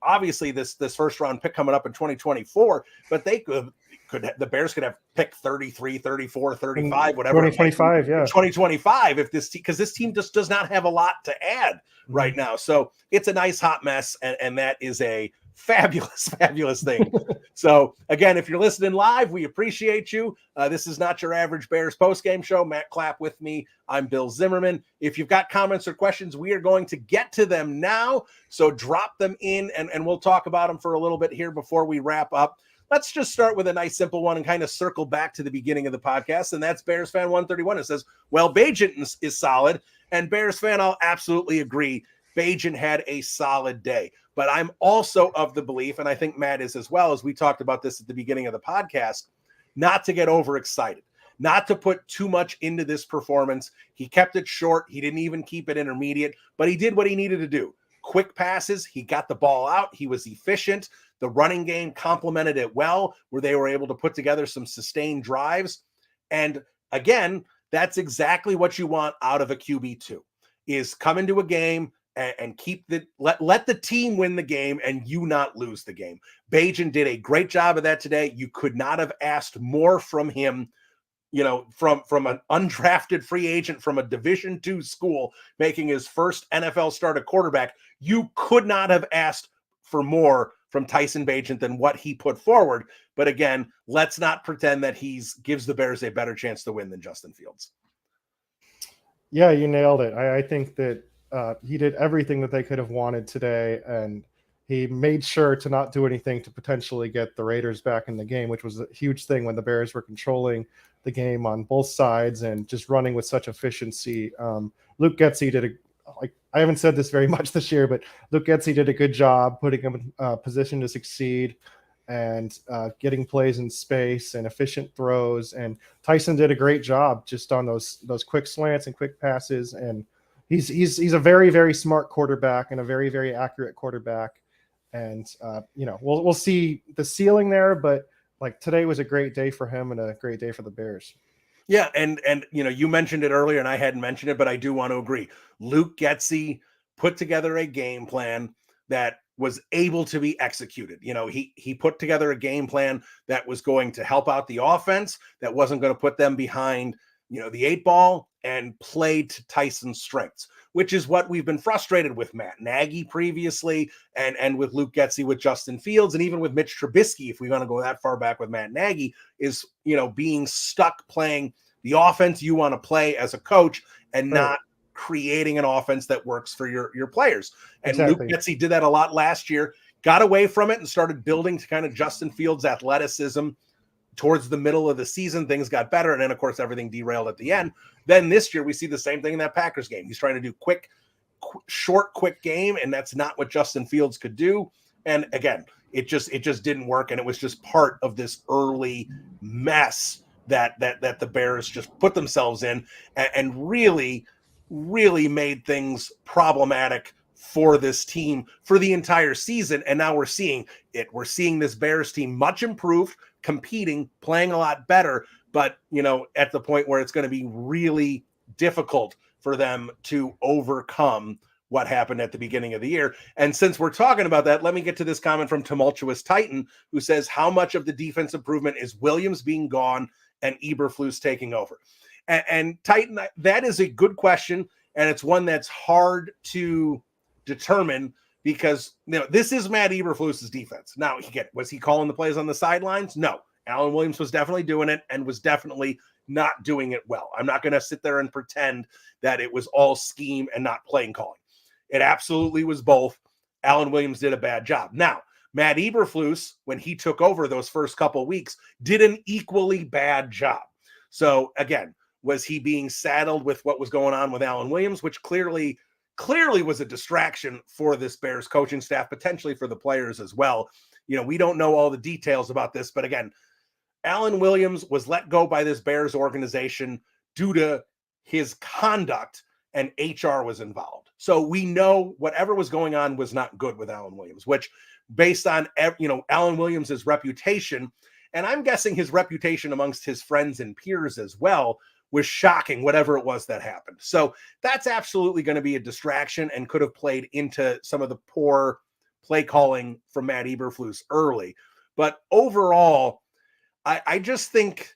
obviously this first round pick coming up in 2024, but they the Bears could have pick 33, 34, 35, whatever. 2025, 2025, because this team just does not have a lot to add right now. So it's a nice hot mess, and that is a fabulous thing. So again, if you're listening live, we appreciate you. This is not your average Bears postgame show. Matt Clapp with me. I'm Bill Zimmerman. If you've got comments or questions, we are going to get to them now. So drop them in, and we'll talk about them for a little bit here before we wrap up. Let's just start with a nice simple one and kind of circle back to the beginning of the podcast. And that's Bears fan 131. It says, well, Bagent is solid. And Bears fan, I'll absolutely agree. Bagent had a solid day. But I'm also of the belief, and I think Matt is as well, as we talked about this at the beginning of the podcast, not to get overexcited, not to put too much into this performance. He kept it short. He didn't even keep it intermediate, but he did what he needed to do. Quick passes. He got the ball out. He was efficient. The running game complemented it well, where they were able to put together some sustained drives. And again, that's exactly what you want out of a QB2, is come into a game and keep let the team win the game and you not lose the game. Bagent did a great job of that today. You could not have asked more from him, from an undrafted free agent from a Division II school making his first NFL start at quarterback. You could not have asked for more from Tyson Bagent than what he put forward. But again, let's not pretend that gives the Bears a better chance to win than Justin Fields. Yeah, you nailed it. I think that he did everything that they could have wanted today, and he made sure to not do anything to potentially get the Raiders back in the game, which was a huge thing when the Bears were controlling the game on both sides and just running with such efficiency. Luke Getsy did I haven't said this very much this year, but Luke Getsy did a good job putting him in a position to succeed and getting plays in space and efficient throws. And Tyson did a great job just on those quick slants and quick passes. And he's a very, very smart quarterback and a very, very accurate quarterback. And we'll see the ceiling there, but like today was a great day for him and a great day for the Bears. Yeah, and you mentioned it earlier, and I hadn't mentioned it, but I do want to agree. Luke Getsy put together a game plan that was able to be executed. He put together a game plan that was going to help out the offense, that wasn't going to put them behind, the 8 ball, and play to Tyson's strengths, which is what we've been frustrated with Matt Nagy previously, and with Luke Getsy, with Justin Fields, and even with Mitch Trubisky, if we want to go that far back with Matt Nagy, is, being stuck playing the offense you want to play as a coach and not creating an offense that works for your players. And exactly. Luke Getsy did that a lot last year, got away from it and started building to kind of Justin Fields' athleticism. Towards the middle of the season, things got better. And then, of course, everything derailed at the end. Then this year, we see the same thing in that Packers game. He's trying to do short, quick game, and that's not what Justin Fields could do. And again, it just didn't work. And it was just part of this early mess that the Bears just put themselves in and really, really made things problematic for this team for the entire season. And now we're seeing it. We're seeing this Bears team much improved, competing, playing a lot better, but at the point where it's going to be really difficult for them to overcome what happened at the beginning of the year. And since we're talking about that, let me get to this comment from Tumultuous Titan, who says, how much of the defense improvement is Williams being gone and Eberflus taking over? And Titan, that is a good question, and it's one that's hard to determine because this is Matt Eberflus's defense. Now, was he calling the plays on the sidelines? No. Alan Williams was definitely doing it and was definitely not doing it well. I'm not going to sit there and pretend that it was all scheme and not playing calling. It absolutely was both. Alan Williams did a bad job. Now, Matt Eberflus, when he took over those first couple weeks, did an equally bad job. So again, was he being saddled with what was going on with Alan Williams, which clearly was a distraction for this Bears coaching staff, potentially for the players as well. We don't know all the details about this, but again, Alan Williams was let go by this Bears organization due to his conduct, and HR was involved. So we know whatever was going on was not good with Alan Williams, which based on, Alan Williams's reputation, and I'm guessing his reputation amongst his friends and peers as well, was shocking, whatever it was that happened. So that's absolutely going to be a distraction and could have played into some of the poor play calling from Matt Eberflus early. But overall, I just think,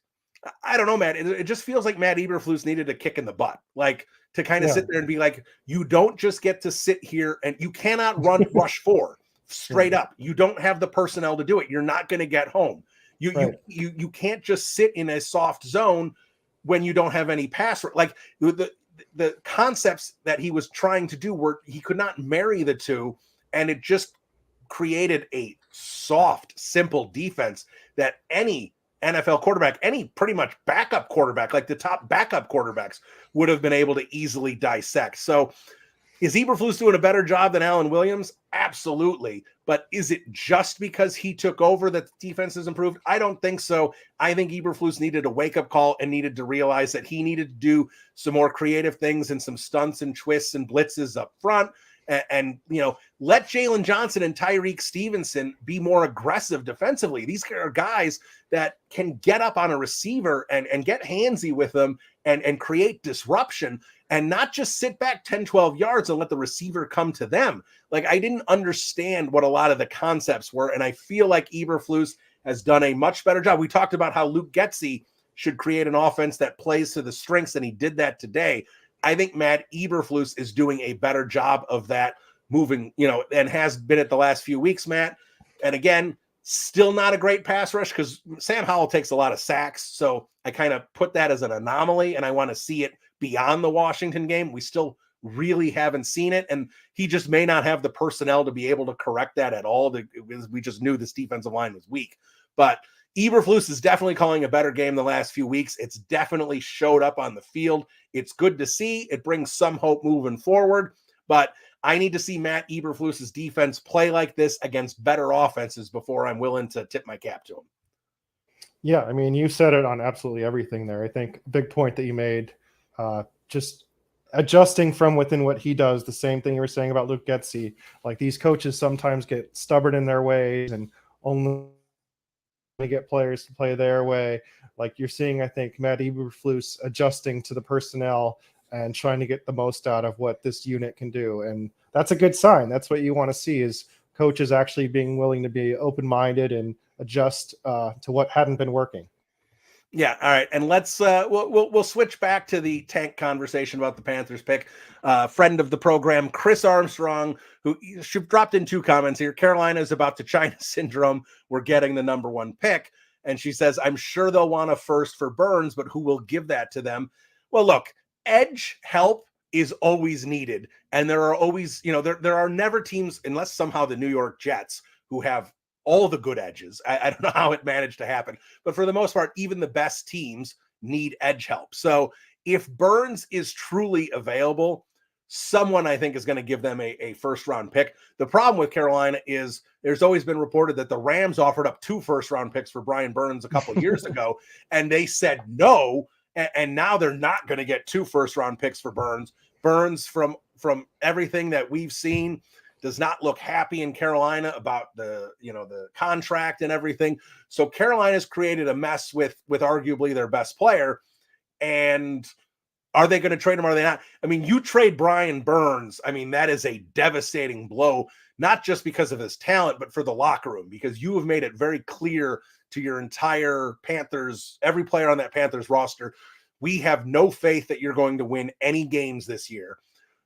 I don't know, Matt, it just feels like Matt Eberflus needed a kick in the butt, like to kind of sit there and be like, you don't just get to sit here and you cannot rush 4 straight up. You don't have the personnel to do it. You're not going to get home. You can't just sit in a soft zone when you don't have any pass. Like the concepts that he was trying to do were, he could not marry the two, and it just created a soft, simple defense that any NFL quarterback, any pretty much backup quarterback, like the top backup quarterbacks, would have been able to easily dissect. So is Eberflus doing a better job than Alan Williams? Absolutely. But is it just because he took over that the defense has improved? I don't think so. I think Eberflus needed a wake-up call and needed to realize that he needed to do some more creative things and some stunts and twists and blitzes up front. And let Jalen Johnson and Tyreek Stevenson be more aggressive defensively. These are guys that can get up on a receiver and get handsy with them and create disruption and not just sit back 10, 12 yards and let the receiver come to them. Like, I didn't understand what a lot of the concepts were, and I feel like Eberflus has done a much better job. We talked about how Luke Getsy should create an offense that plays to the strengths, and he did that today. I think Matt Eberflus is doing a better job of that moving, and has been it the last few weeks, Matt. And again, still not a great pass rush because Sam Howell takes a lot of sacks. So I kind of put that as an anomaly, and I want to see it beyond the Washington game. We still really haven't seen it, and he just may not have the personnel to be able to correct that at all. We just knew this defensive line was weak. But Eberflus is definitely calling a better game the last few weeks. It's definitely showed up on the field. It's good to see. It brings some hope moving forward. But I need to see Matt Eberflus's defense play like this against better offenses before I'm willing to tip my cap to him. Yeah, I mean, you said it on absolutely everything there. I think big point that you made, just adjusting from within what he does, the same thing you were saying about Luke Getsy. Like, these coaches sometimes get stubborn in their ways and only get players to play their way. Like you're seeing, I think, Matt Eberflus adjusting to the personnel and trying to get the most out of what this unit can do. And that's a good sign. That's what you want to see, is coaches actually being willing to be open-minded and adjust to what hadn't been working. Yeah. All right. And let's we'll switch back to the tank conversation about the Panthers pick. Friend of the program, Chris Armstrong, who dropped in 2 comments here. Carolina is about to China syndrome. We're getting the number 1 pick. And she says, I'm sure they'll want a first for Burns, but who will give that to them? Well, look, edge help is always needed. And there are always, there are never teams, unless somehow the New York Jets, who have all the good edges. I don't know how it managed to happen, but for the most part, even the best teams need edge help. So if Burns is truly available, someone I think is going to give them a first-round pick. The problem with Carolina is there's always been reported that the Rams offered up 2 first-round picks for Brian Burns a couple of years ago, and they said no, and now they're not going to get 2 first-round picks for Burns. Burns, from everything that we've seen, does not look happy in Carolina about the contract and everything. So Carolina's created a mess with arguably their best player. And Are they going to trade him? Are they not? I mean, you trade Brian Burns. I mean, that is a devastating blow, not just because of his talent, but for the locker room, because you have made it very clear to your entire Panthers, every player on that Panthers roster, we have no faith that you're going to win any games this year.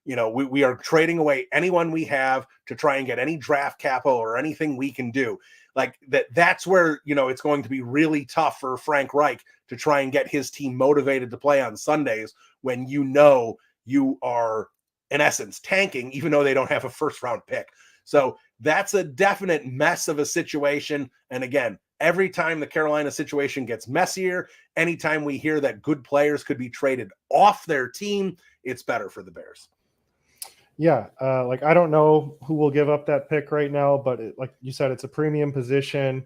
We are trading away anyone we have to try and get any draft capital or anything we can do. Like that's where, it's going to be really tough for Frank Reich to try and get his team motivated to play on Sundays when you are, in essence, tanking, even though they don't have a first-round pick. So that's a definite mess of a situation. And again, every time the Carolina situation gets messier, anytime we hear that good players could be traded off their team, it's better for the Bears. Yeah, I don't know who will give up that pick right now, but like you said, it's a premium position.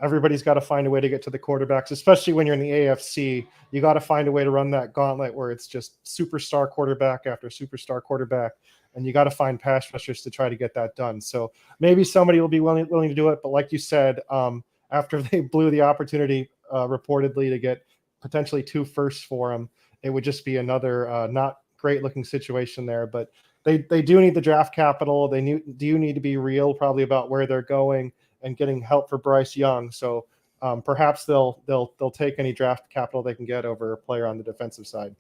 Everybody's got to find a way to get to the quarterbacks, especially when you're in the AFC. You got to find a way to run that gauntlet where it's just superstar quarterback after superstar quarterback, and you got to find pass rushers to try to get that done. So maybe somebody will be willing to do it, but like you said, after they blew the opportunity reportedly to get potentially 2 firsts for him, it would just be another not great looking situation there. But they do need the draft capital. They do need to be real probably about where they're going and getting help for Bryce Young. So perhaps they'll take any draft capital they can get over a player on the defensive side.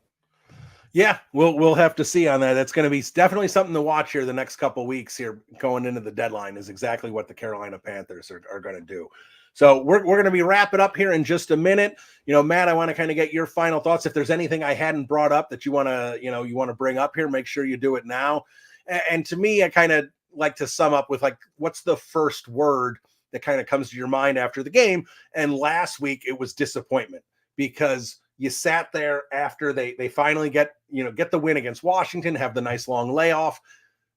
Yeah, we'll have to see on that. That's going to be definitely something to watch here the next couple of weeks here going into the deadline is exactly what the Carolina Panthers are going to do. So we're going to be wrapping up here in just a minute. Matt, I want to kind of get your final thoughts. If there's anything I hadn't brought up that you want to bring up here, make sure you do it now. And to me, I kind of like to sum up with what's the first word that kind of comes to your mind after the game? And last week it was disappointment, because you sat there after they finally get the win against Washington, have the nice long layoff,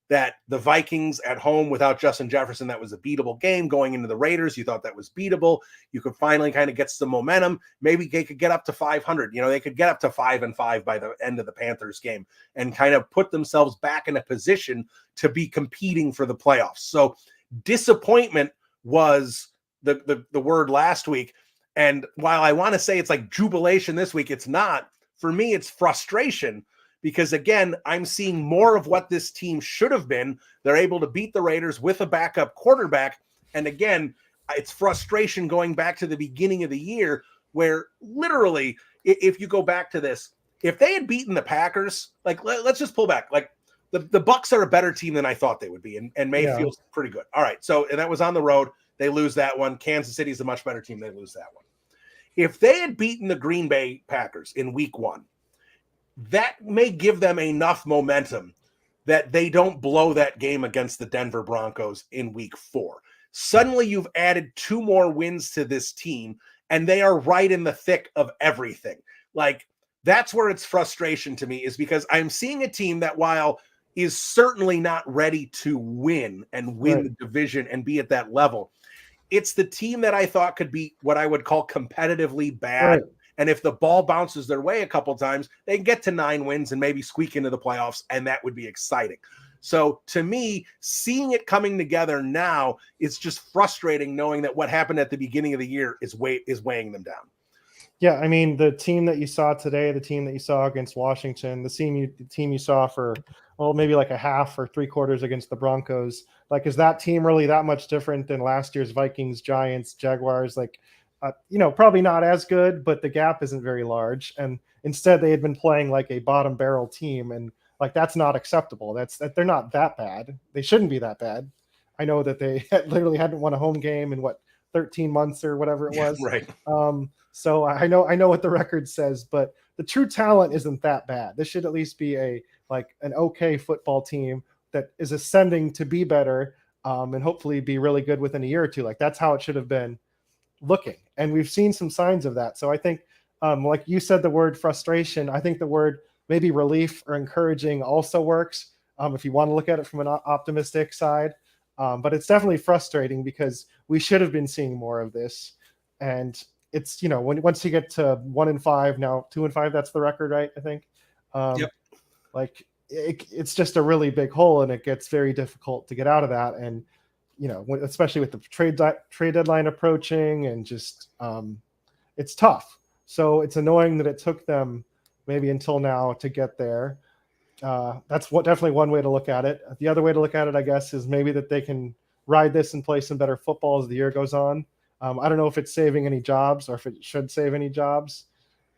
that the Vikings at home without Justin Jefferson, that was a beatable game. Going into the Raiders, you thought that was beatable. You could finally kind of get some momentum. Maybe they could get up to 500. They could get up to 5-5 by the end of the Panthers game and kind of put themselves back in a position to be competing for the playoffs. So disappointment was the word last week. And while I want to say it's like jubilation this week, it's not. For me, it's frustration. Because, again, I'm seeing more of what this team should have been. They're able to beat the Raiders with a backup quarterback. And, again, it's frustration going back to the beginning of the year where literally, if you go back to this, if they had beaten the Packers, let's just pull back. The Bucks are a better team than I thought they would be, and Mayfield's pretty good. All right, so and that was on the road. They lose that one. Kansas City's a much better team. They lose that one. If they had beaten the Green Bay Packers in week 1, that may give them enough momentum that they don't blow that game against the Denver Broncos in week 4. Suddenly you've added 2 more wins to this team, and they are right in the thick of everything. That's where it's frustration to me, is because I'm seeing a team that, while is certainly not ready to win the division and be at that level, it's the team that I thought could be what I would call competitively bad. Right. And if the ball bounces their way a couple times, they can get to 9 wins and maybe squeak into the playoffs, and that would be exciting. So to me, seeing it coming together now, it's just frustrating knowing that what happened at the beginning of the year is weighing them down. Yeah, I mean, the team that you saw today, the team that you saw against Washington, the team you saw for, maybe like a half or 3/4 against the Broncos, is that team really that much different than last year's Vikings, Giants, Jaguars? Probably not as good, but the gap isn't very large. And instead, they had been playing like a bottom barrel team, and that's not acceptable. They're not that bad. They shouldn't be that bad. I know that they literally hadn't won a home game in 13 months or whatever it was. Right. So I know what the record says, but the true talent isn't that bad. This should at least be an okay football team that is ascending to be better, and hopefully be really good within a year or two. That's how it should have been looking, and we've seen some signs of that. So I think, like you said, the word frustration, I think the word maybe relief or encouraging also works, if you want to look at it from an optimistic side. But it's definitely frustrating because we should have been seeing more of this. And it's, once you get to 1-5, now 2-5, that's the record, right? I think. Yep. It's just a really big hole, and it gets very difficult to get out of that. And especially with the trade deadline approaching, and just it's tough. So it's annoying that it took them maybe until now to get there. That's definitely one way to look at it. The other way to look at it, I guess, is maybe that they can ride this and play some better football as the year goes on. I don't know if it's saving any jobs or if it should save any jobs.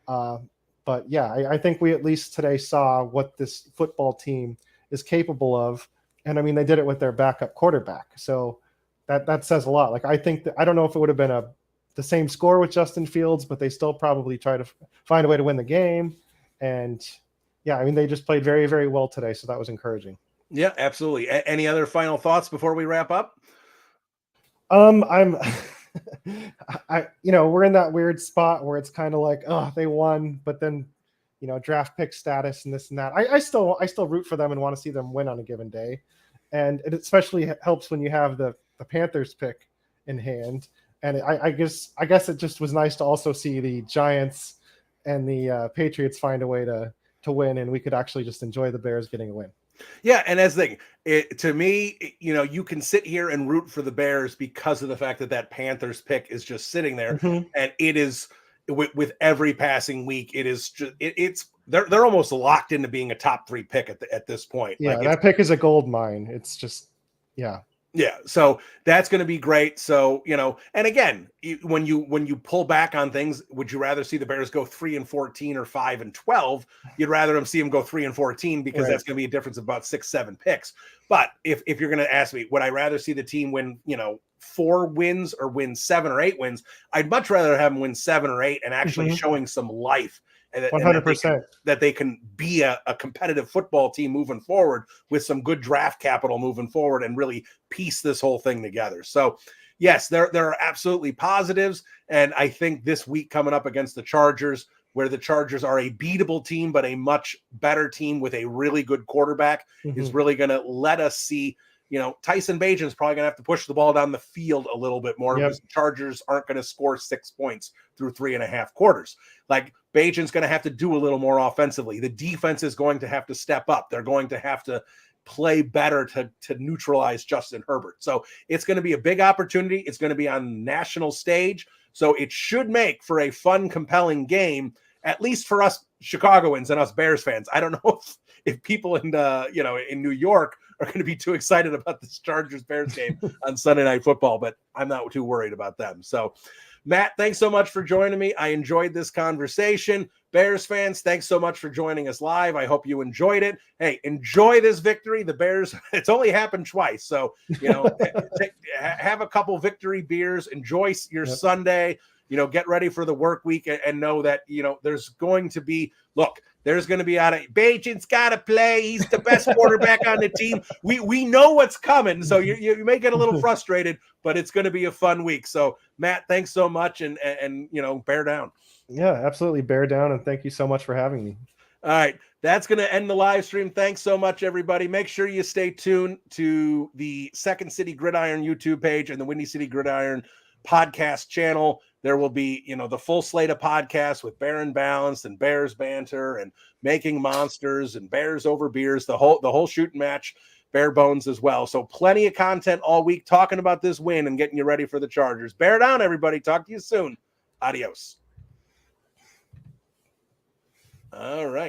But yeah, I think we at least today saw what this football team is capable of. And I mean, they did it with their backup quarterback. So that says a lot. Like, I think that, I don't know if it would have been the same score with Justin Fields, but they still probably try to find a way to win the game. And yeah, I mean, they just played very, very well today. So that was encouraging. Yeah, absolutely. Any other final thoughts before we wrap up? I'm we're in that weird spot where it's kind of like, oh, they won, but then, draft pick status and this and that. I still root for them and want to see them win on a given day. And it especially helps when you have the Panthers pick in hand. And I guess it just was nice to also see the Giants and the Patriots find a way to win, and we could actually just enjoy the Bears getting a win. Yeah, and as to me, you can sit here and root for the Bears because of the fact that Panthers pick is just sitting there, and it is with every passing week, it is just they're almost locked into being a top 3 pick at this point. Yeah, like, that pick is a gold mine. It's just Yeah, so that's going to be great. So, and again, when you pull back on things, would you rather see the Bears go 3-14 or 5-12? You'd rather them see them go 3-14 because that's going to be a difference of about 6-7 picks. But if you're going to ask me, would I rather see the team win, 4 wins or win 7 or 8 wins? I'd much rather have them win 7 or 8 and actually showing some life. And 100%. That they can be a competitive football team moving forward with some good draft capital moving forward and really piece this whole thing together. So, yes, there are absolutely positives. And I think this week coming up against the Chargers, where the Chargers are a beatable team, but a much better team with a really good quarterback, is really going to let us see. Tyson Bagent is probably going to have to push the ball down the field a little bit more because the Chargers aren't going to score 6 points through 3.5 quarters. Like, Bagent's going to have to do a little more offensively. The defense is going to have to step up. They're going to have to play better to neutralize Justin Herbert. So it's going to be a big opportunity. It's going to be on national stage. So it should make for a fun, compelling game, at least for us Chicagoans and us Bears fans. I don't know if people in New York are going to be too excited about this Chargers-Bears game on Sunday Night Football, but I'm not too worried about them. So, Matt, thanks so much for joining me. I enjoyed this conversation. Bears fans, thanks so much for joining us live. I hope you enjoyed it. Hey, enjoy this victory. The Bears, it's only happened twice. So, have a couple victory beers. Enjoy your Sunday. Get ready for the work week and know that, there's going to be, there's going to be Bagent's got to play. He's the best quarterback on the team. We know what's coming. So you may get a little frustrated, but it's going to be a fun week. So, Matt, thanks so much. And bear down. Yeah, absolutely. Bear down. And thank you so much for having me. All right. That's going to end the live stream. Thanks so much, everybody. Make sure you stay tuned to the Second City Gridiron YouTube page and the Windy City Gridiron podcast channel. There will be, the full slate of podcasts with Bear and Balanced and Bears Banter and Making Monsters and Bears Over Beers, the whole shooting match, Bare Bones as well. So plenty of content all week talking about this win and getting you ready for the Chargers. Bear down, everybody. Talk to you soon. Adios. All right.